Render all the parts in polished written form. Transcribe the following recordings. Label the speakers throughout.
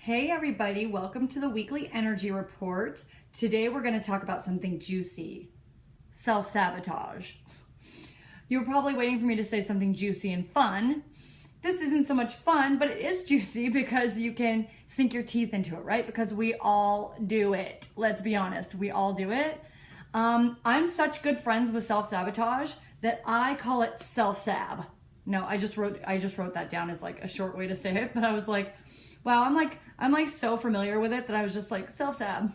Speaker 1: Hey everybody, welcome to the weekly energy report. Today we're going to talk about something juicy, self-sabotage. You were probably waiting for me to say something juicy and fun. This isn't so much fun, but it is juicy because you can sink your teeth into it, right? Because we all do it. Let's be honest, we all do it. I'm such good friends with self-sabotage that I call it self-sab. No, I just wrote that down as like a short way to say it, but I was like, wow, I'm like so familiar with it that I was just like self-sab.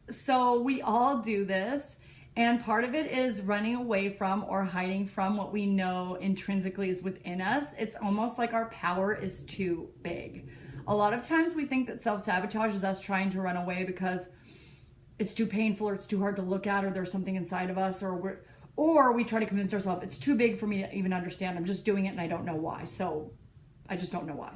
Speaker 1: So we all do this, and part of it is running away from or hiding from what we know intrinsically is within us. It's almost like our power is too big. A lot of times we think that self-sabotage is us trying to run away because it's too painful or it's too hard to look at or there's something inside of us or we try to convince ourselves it's too big for me to even understand. I'm just doing it and I don't know why. So I just don't know why.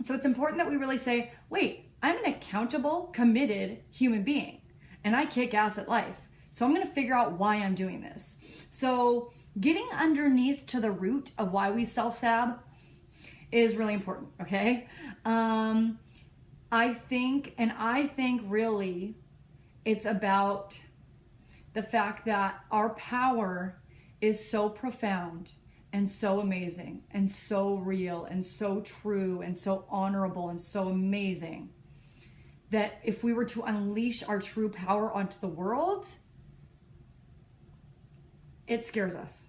Speaker 1: So it's important that we really say, wait, I'm an accountable, committed human being and I kick ass at life. So I'm going to figure out why I'm doing this. So getting underneath to the root of why we self-sab is really important. Okay. I think really it's about the fact that our power is so profound and so amazing and so real and so true and so honorable and so amazing that if we were to unleash our true power onto the world, it scares us.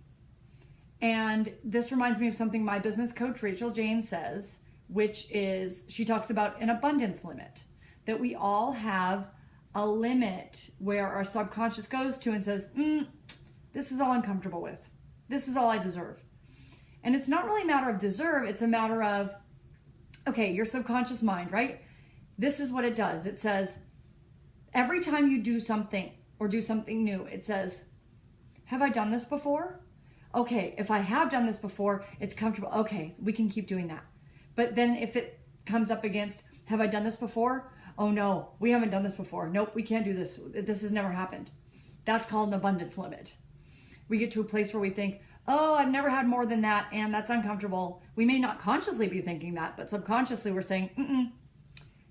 Speaker 1: And this reminds me of something my business coach, Rachel Jane, says, which is, she talks about an abundance limit, that we all have a limit where our subconscious goes to and says, this is all I'm comfortable with. This is all I deserve. And it's not really a matter of deserve. It's a matter of, okay, your subconscious mind, right? This is what it does. It says, every time you do something or do something new, it says, have I done this before? Okay, if I have done this before, it's comfortable. Okay, we can keep doing that. But then if it comes up against, have I done this before? Oh no, we haven't done this before. Nope, we can't do this. This has never happened. That's called an abundance limit. We get to a place where we think, oh, I've never had more than that, and that's uncomfortable. We may not consciously be thinking that, but subconsciously we're saying,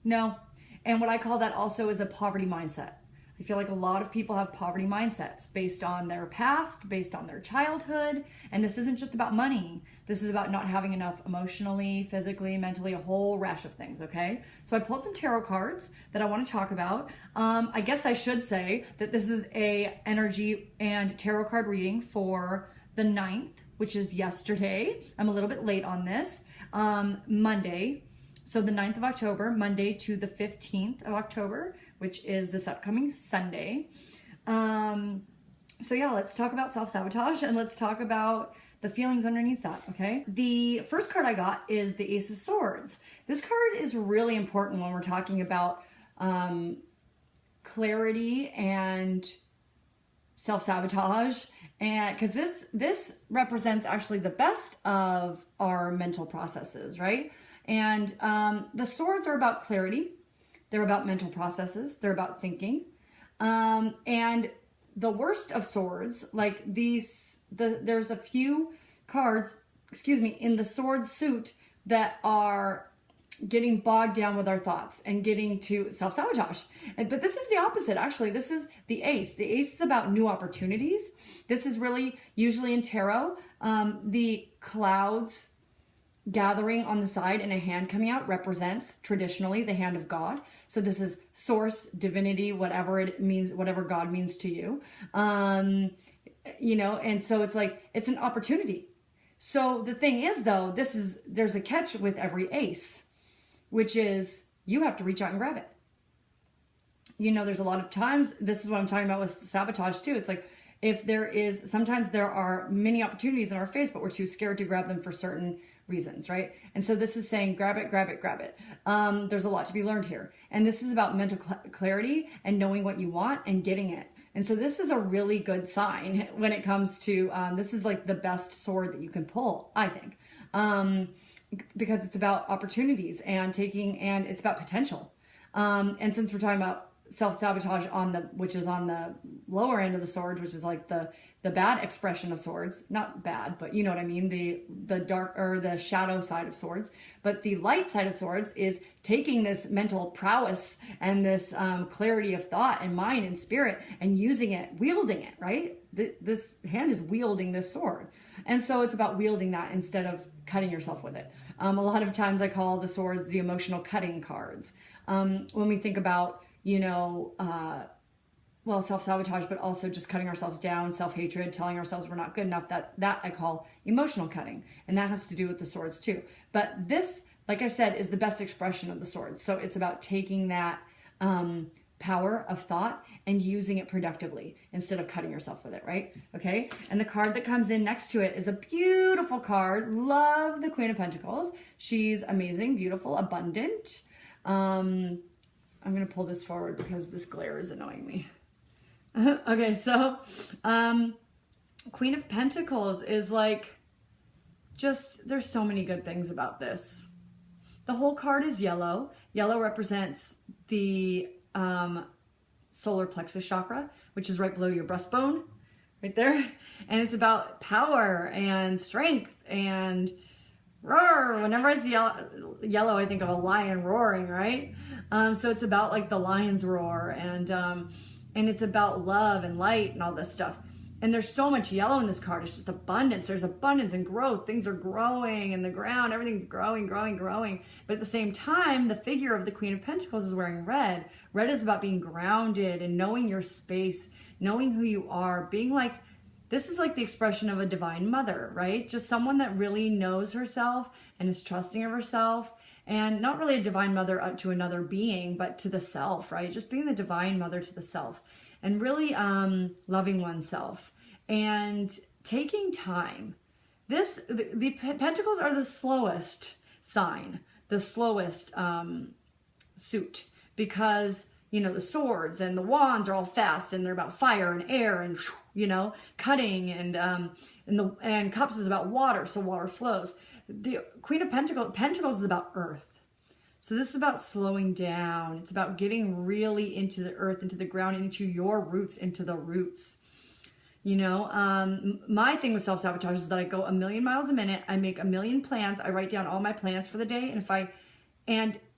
Speaker 1: no. And what I call that also is a poverty mindset. I feel like a lot of people have poverty mindsets based on their past, based on their childhood. And this isn't just about money. This is about not having enough emotionally, physically, mentally, a whole rash of things, okay? So I pulled some tarot cards that I want to talk about. I guess I should say that this is a energy and tarot card reading for the 9th, which is yesterday. I'm a little bit late on this. Monday. So the 9th of October, Monday to the 15th of October, which is this upcoming Sunday. So yeah, let's talk about self-sabotage and let's talk about the feelings underneath that, okay? The first card I got is the Ace of Swords. This card is really important when we're talking about clarity and self-sabotage, and because this represents actually the best of our mental processes, right? And the swords are about clarity. They're about mental processes. They're about thinking. And the worst of swords, like there's a few cards, in the sword suit that are getting bogged down with our thoughts and getting to self-sabotage. But this is the opposite, actually. This is the ace. The ace is about new opportunities. This is really, usually in tarot, the clouds gathering on the side and a hand coming out represents traditionally the hand of God. So this is source, divinity, whatever it means, whatever God means to you. And so it's like, it's an opportunity. So the thing is though, there's a catch with every ace, which is you have to reach out and grab it. There's a lot of times, this is what I'm talking about with sabotage too. It's like, sometimes there are many opportunities in our face, but we're too scared to grab them for certain reasons, right? And so this is saying, grab it, grab it, grab it. There's a lot to be learned here. And this is about mental clarity and knowing what you want and getting it. And so this is a really good sign when it comes to, this is like the best sword that you can pull, I think. Because it's about opportunities and it's about potential. And since we're talking about self-sabotage which is on the lower end of the swords, which is like the bad expression of swords. Not bad, but you know what I mean, the dark or the shadow side of swords. But the light side of swords is taking this mental prowess and this clarity of thought and mind and spirit and using it, wielding it, right? This hand is wielding this sword. And so it's about wielding that instead of cutting yourself with it. A lot of times I call the swords the emotional cutting cards. When we think about, self-sabotage, but also just cutting ourselves down, self-hatred, telling ourselves we're not good enough, that I call emotional cutting. And that has to do with the swords too. But this, like I said, is the best expression of the swords. So it's about taking that power of thought and using it productively instead of cutting yourself with it, right? Okay. And the card that comes in next to it is a beautiful card. Love the Queen of Pentacles. She's amazing, beautiful, abundant. I'm going to pull this forward because this glare is annoying me. Okay. So, Queen of Pentacles is like, there's so many good things about this. The whole card is yellow. Yellow represents the solar plexus chakra, which is right below your breastbone, right there. And it's about power and strength and roar. Whenever I see yellow, I think of a lion roaring, right? So it's about like the lion's roar, and it's about love and light and all this stuff. And there's so much yellow in this card. It's just abundance. There's abundance and growth. Things are growing in the ground. Everything's growing, growing, growing. But at the same time, the figure of the Queen of Pentacles is wearing red. Red is about being grounded and knowing your space, knowing who you are, being like, this is like the expression of a divine mother, right? Just someone that really knows herself and is trusting of herself, and not really a divine mother up to another being, but to the self, right? Just being the divine mother to the self. And really loving oneself and taking time. The Pentacles are the slowest sign, the slowest suit, because, the swords and the wands are all fast and they're about fire and air and, cutting, and cups is about water, so water flows. The Queen of Pentacles is about earth. So this is about slowing down. It's about getting really into the earth, into the ground, into your roots, into the roots. My thing with self-sabotage is that I go a million miles a minute. I make a million plans. I write down all my plans for the day. And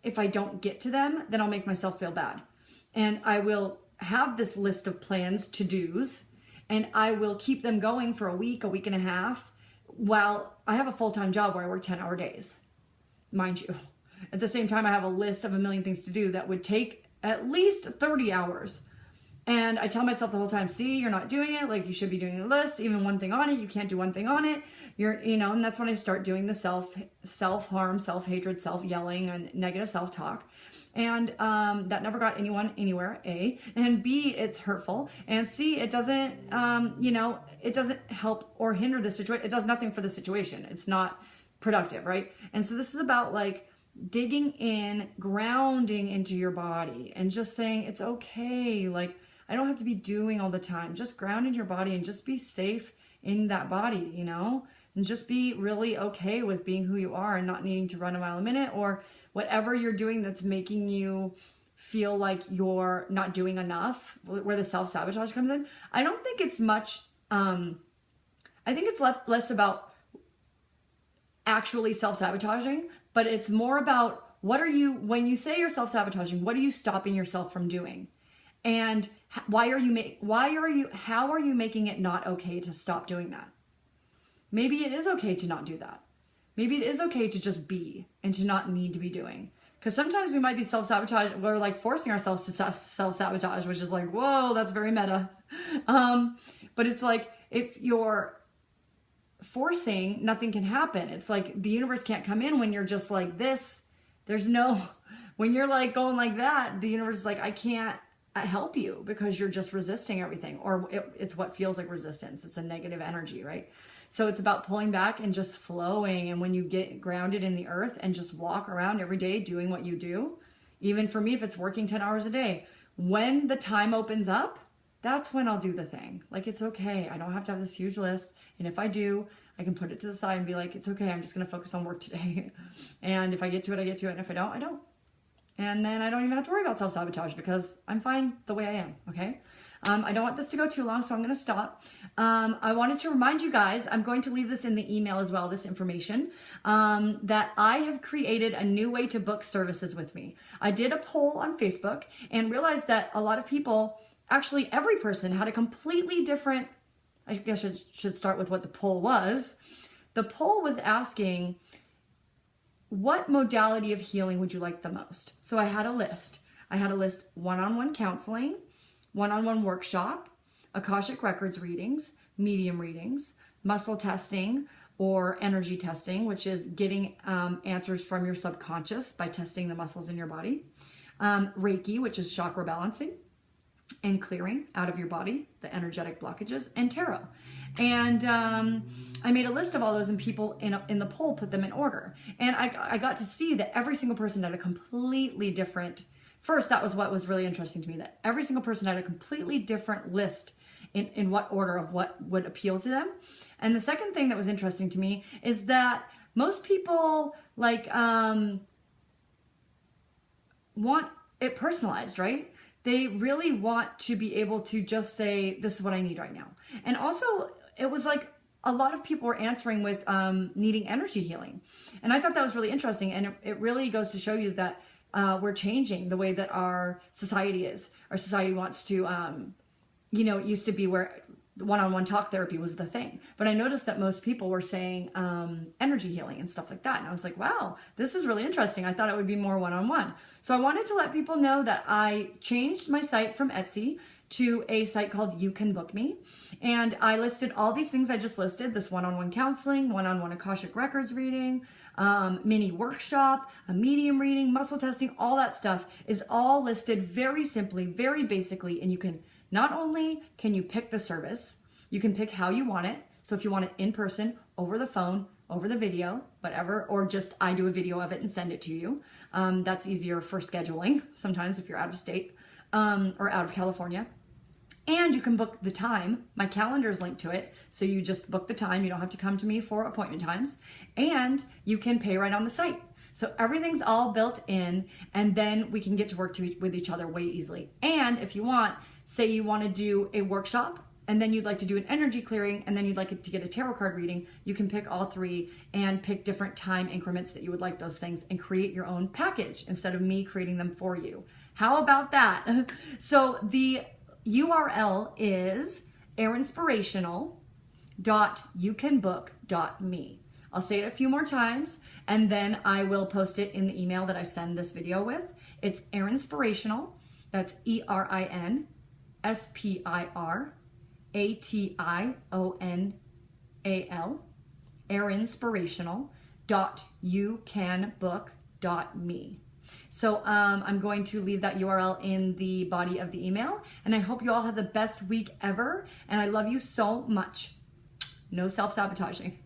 Speaker 1: if I don't get to them, then I'll make myself feel bad. And I will have this list of plans, to-dos, and I will keep them going for a week and a half, while I have a full-time job where I work 10-hour days. Mind you, at the same time, I have a list of a million things to do that would take at least 30 hours. And I tell myself the whole time, see, you're not doing it. Like, you should be doing a list, even one thing on it. You can't do one thing on it. And that's when I start doing the self-harm, self-hatred, self-yelling, and negative self-talk. And that never got anyone anywhere, A. And B, it's hurtful. And C, it doesn't, it doesn't help or hinder the situation. It does nothing for the situation. It's not productive, right? And so this is about like digging in, grounding into your body, and just saying it's okay. Like, I don't have to be doing all the time. Just ground in your body and just be safe in that body, and just be really okay with being who you are and not needing to run a mile a minute or whatever you're doing that's making you feel like you're not doing enough, where the self-sabotage comes in. I don't think it's much, I think it's less about actually self-sabotaging, but it's more about when you say you're self-sabotaging, what are you stopping yourself from doing? And how are you making it not okay to stop doing that? Maybe it is okay to not do that. Maybe it is okay to just be and to not need to be doing. Because sometimes we might be self-sabotage, we're like forcing ourselves to self-sabotage, which is like, whoa, that's very meta. But it's like, if you're forcing, nothing can happen. It's like the universe can't come in when you're just like this. When you're like going like that, the universe is like, I can't help you because you're just resisting everything, or it's what feels like resistance. It's a negative energy, right? So it's about pulling back and just flowing. And when you get grounded in the earth and just walk around every day doing what you do, even for me, if it's working 10 hours a day, when the time opens up, that's when I'll do the thing. Like, it's okay. I don't have to have this huge list. And if I do, I can put it to the side and be like, it's okay. I'm just going to focus on work today. And if I get to it, I get to it. And if I don't, I don't. And then I don't even have to worry about self-sabotage because I'm fine the way I am, okay? I don't want this to go too long, so I'm going to stop. I wanted to remind you guys, I'm going to leave this in the email as well, this information, that I have created a new way to book services with me. I did a poll on Facebook and realized that a lot of people, actually every person, had a completely different, I guess I should start with what the poll was. The poll was asking, what modality of healing would you like the most? So I had a list. I had a list: one-on-one counseling, one-on-one workshop, Akashic Records readings, medium readings, muscle testing or energy testing, which is getting answers from your subconscious by testing the muscles in your body, Reiki, which is chakra balancing and clearing out of your body the energetic blockages, and tarot. And I made a list of all those, and people in the poll put them in order. And I got to see that every single person had a completely different, first, that was what was really interesting to me, that every single person had a completely different list in what order of what would appeal to them. And the second thing that was interesting to me is that most people want it personalized, right? They really want to be able to just say, this is what I need right now. And also, it was like a lot of people were answering with needing energy healing. And I thought that was really interesting. And it really goes to show you that we're changing the way that our society is. Our society wants to, it used to be where one-on-one talk therapy was the thing. But I noticed that most people were saying energy healing and stuff like that. And I was like, wow, this is really interesting. I thought it would be more one-on-one. So I wanted to let people know that I changed my site from Etsy to a site called You Can Book Me. And I listed all these things I just listed: this one-on-one counseling, one-on-one Akashic Records reading, mini workshop, a medium reading, muscle testing, all that stuff is all listed very simply, very basically. And you can, not only can you pick the service, you can pick how you want it. So if you want it in person, over the phone, over the video, whatever, or just I do a video of it and send it to you. That's easier for scheduling sometimes if you're out of state or out of California. And you can book the time. My calendar is linked to it. So you just book the time. You don't have to come to me for appointment times. And you can pay right on the site. So everything's all built in, and then we can get to work with each other way easily. And if you want, say you want to do a workshop, and then you'd like to do an energy clearing, and then you'd like to get a tarot card reading, you can pick all three and pick different time increments that you would like those things and create your own package instead of me creating them for you. How about that? So the URL is erinspirational.youcanbook.me. I'll say it a few more times, and then I will post it in the email that I send this video with. It's Erinspirational. That's ERINSPIRATIONAL. Erinspirational.youcanbook.me. So I'm going to leave that URL in the body of the email. And I hope you all have the best week ever. And I love you so much. No self-sabotaging.